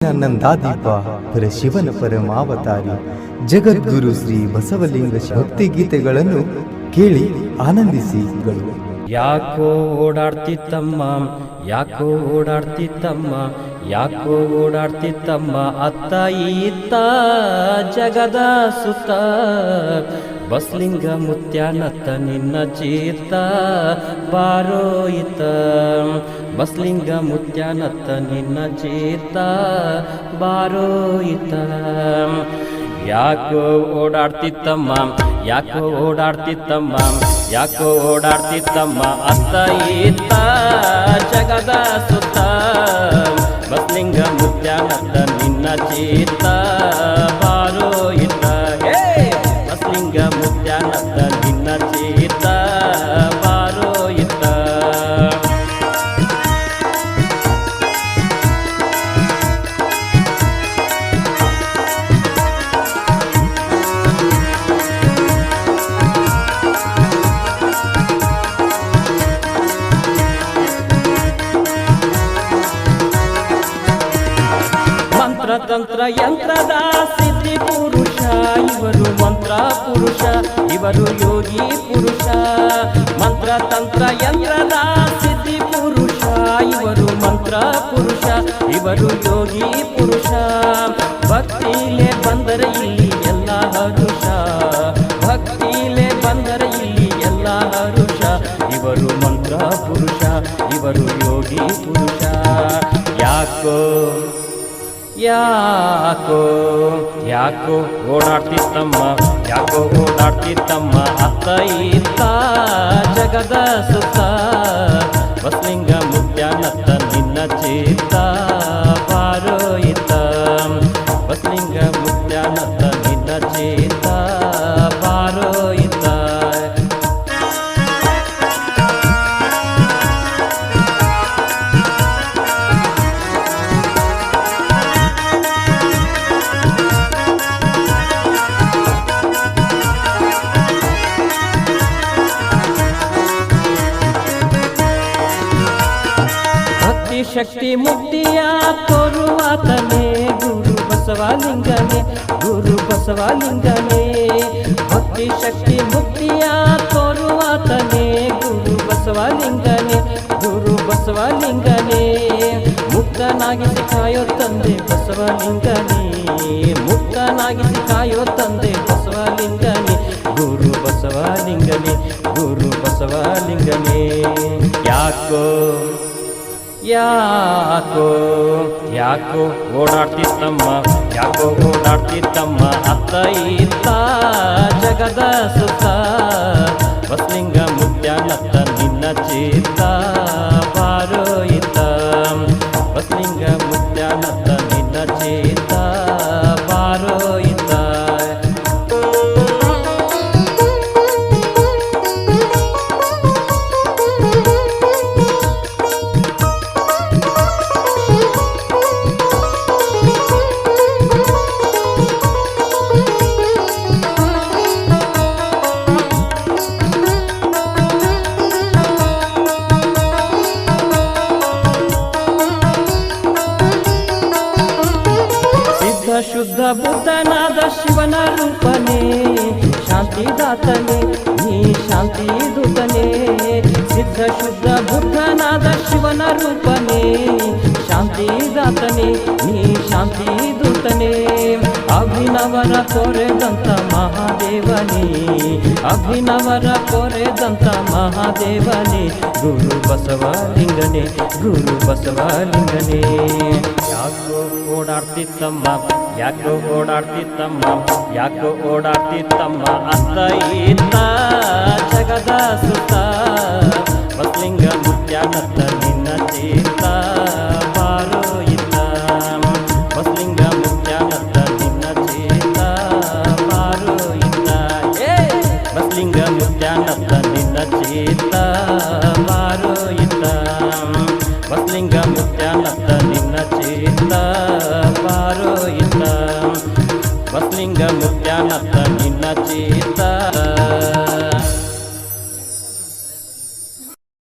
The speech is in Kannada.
ನಂದಾದೀಪ ಪರ ಶಿವನ ಪರಮಾವತಾರಿ ಜಗದ್ಗುರು ಶ್ರೀ ಬಸವಲಿಂಗ ಭಕ್ತಿ ಗೀತೆಗಳನ್ನು ಕೇಳಿ ಆನಂದಿಸಿಗಳು. ಯಾಕೋ ಓಡಾಡ್ತಿತ್ತಮ್ಮ, ಯಾಕೋ ಓಡಾಡ್ತಿತ್ತಮ್ಮ, ಯಾಕೋ ಓಡಾಡ್ತಿತ್ತಮ್ಮ ಅತ್ತ ಇತ್ತ ಜಗದ ಸುತ್ತ. ಬಸಲಿಂಗ ಮುತ್ಯಾನತ್ತ ನಿನ್ನ ಚೀತ ಬಾರೋ ಇತ್ತ, ಬಸಲಿಂಗ ಮುತ್ಯಾನತ್ತ ನಿನ್ನ ಚೀತ ಬಾರೋ ಇತ್ತ. ಯಾಕೋ ಓಡಾಡ್ತಿತ್ತಮ್ಮ, ಯಾಕೋ ಓಡಾಡ್ತಿತ್ತಮ್ಮ, ಯಾಕೋ ಓಡಾಡ್ತಿತ್ತಮ್ಮ ಅತ್ತ ಇತ್ತ ಜಗದ ಸುತ್ತ. ಬಸಲಿಂಗ ಮುತ್ಯಾನತ್ತ ನಿನ್ನ ಚೀತ ಬಾರೋ ಇತ್ತ, ಬಸಲಿಂಗ ಮುತ್ಯಾನತ್ತ ನಿನ್ನ ಚೀತ ಬಾರೋ ಇತ್ತ. ತಂತ್ರ ಯಂತ್ರದ ಸಿದ್ಧಿ ಪುರುಷ ಇವರು, ಮಂತ್ರ ಪುರುಷ ಇವರು, ಯೋಗಿ ಪುರುಷ. ಮಂತ್ರ ತಂತ್ರ ಯಂತ್ರದ ಸಿದ್ಧಿ ಪುರುಷ ಇವರು, ಮಂತ್ರ ಪುರುಷ ಇವರು, ಯೋಗಿ ಪುರುಷ. ಭಕ್ತಿಲೇ ಬಂದರೆ ಇಲ್ಲಿ ಎಲ್ಲ ಹರುಷ, ಭಕ್ತಿಲೇ ಬಂದರೆ ಇಲ್ಲಿ ಎಲ್ಲ ಹರುಷ. ಇವರು ಮಂತ್ರ ಪುರುಷ ಇವರು, ಯೋಗಿ ಪುರುಷ. ಯಾಕೋ ಯಾಕೋ ಯಾಕೋ ಓಡಾಡ್ತಿತ್ತಮ್ಮ, ಯಾಕೋ ಓಡಾಡ್ತಿತ್ತಮ್ಮ ಅತ್ತ ಇತ್ತ ಜಗದ ಸುತ್ತ. ಬಸಲಿಂಗ ಮುತ್ಯಾನತ್ತ ನಿನ್ನ ಚೀತ ಬಾರೋ ಇತ್ತ, ಬಸಲಿಂಗ ಮುತ್ಯಾನತ್ತ ನಿನ್ನ ಚೀತ ಬಾರೋ ಇತ್ತ. ಶಕ್ತಿ ಮುಕ್ತಿಯ ತೋರುವಾತನೇ ಗುರು ಬಸವಲಿಂಗನೇ, ಗುರು ಬಸವಲಿಂಗನೇ. ಭಕ್ತಿ ಶಕ್ತಿ ಮುಕ್ತಿಯ ತೋರುವಾತನೇ ಗುರು ಬಸವಲಿಂಗನೇ, ಗುರು ಬಸವಲಿಂಗನೇ. ಮುಕ್ತನಾಗಿಸಿ ಕಾಯೋ ತಂದೆ ಬಸವಲಿಂಗನೇ, ಮುಕ್ತನಾಗಿಸಿ ಕಾಯೋ ತಂದೆ ಬಸವಲಿಂಗನೇ, ಗುರು ಬಸವಲಿಂಗನೇ, ಗುರು ಬಸವಲಿಂಗನೇ. ಯಾಕೋ ಯಾಕೋ ಯಾಕೋ ಓಡಾಡ್ತಿತ್ತಮ್ಮ, ಯಾಕೋ ಓಡಾಡ್ತಿತ್ತಮ್ಮ ಅತ್ತ ಇತ್ತ ಜಗದ ಸುತ್ತ. ಬಸಲಿಂಗ ಮುತ್ಯಾನತ್ತ ನಿನ್ನ ಚೀತ ಬಾರೋ ಇತ್ತ, ಬಸಲಿಂಗ ಮುತ್ಯಾನತ್ತ ನಿನ್ನ ಚೀತ ಬಾರೋ ಇತ್ತ. ಶುದ್ಧ ಬುದ್ಧನಾದ ಶಿವನ ರೂಪನೇ, ಶಾಂತಿದಾತನೇ ನೀ ಶಾಂತಿ ದೂತನೇ. ಸಿದ್ಧ ಶುದ್ಧ ಬುದ್ಧನಾದ ಶಿವನ ರೂಪನೇ, ಶಾಂತಿದಾತನೇ ನೀ ಶಾಂತಿ ದೂತನೇ. ಅಭಿನವರ ಕೊರೆದಂತ ಮಹಾದೇವನೇ, ಅಭಿನವರ ಕೊರೆದಂತ ಮಹಾದೇವನೇ, ಗುರು ಬಸವಲಿಂಗನೇ, ಗುರು ಬಸವಲಿಂಗನೇ. ಯಾಕೋ ಓಡಾಡ್ತಿತ್ತಮ್ಮ, ಯಾಕೋ ಓಡಾಡ್ತಿತ್ತಮ್ಮ, ಯಾಕೋ ಓಡಾಡ್ತಿತ್ತಮ್ಮ ಅತ್ತ ಇತ್ತ ಜಗದ ಸುತ್ತ. ಬಸಲಿಂಗ ಮುತ್ಯಾನತ್ತ ನಿನ್ನ ಚೀತ ಬಾರೋ ಇತ್ತ, ಬಸಲಿಂಗ ಮುತ್ಯಾನತ್ತ ನಿನ್ನ ಚೀತ ಬಾರೋ ಇತ್ತ, ಬಸಲಿಂಗ ಮುತ್ಯಾನತ್ತ ನಿನ್ನ ಚೀತ ಬಾರೋ ಇತ್ತ, ಬಸಲಿಂಗ ಮುತ್ಯಾನತ್ತ ನಿನ್ನ ಚೀತ ಬಾರೋ ಇತ್ತ, ಬಸಲಿಂಗ ಮುತ್ಯಾನತ್ತ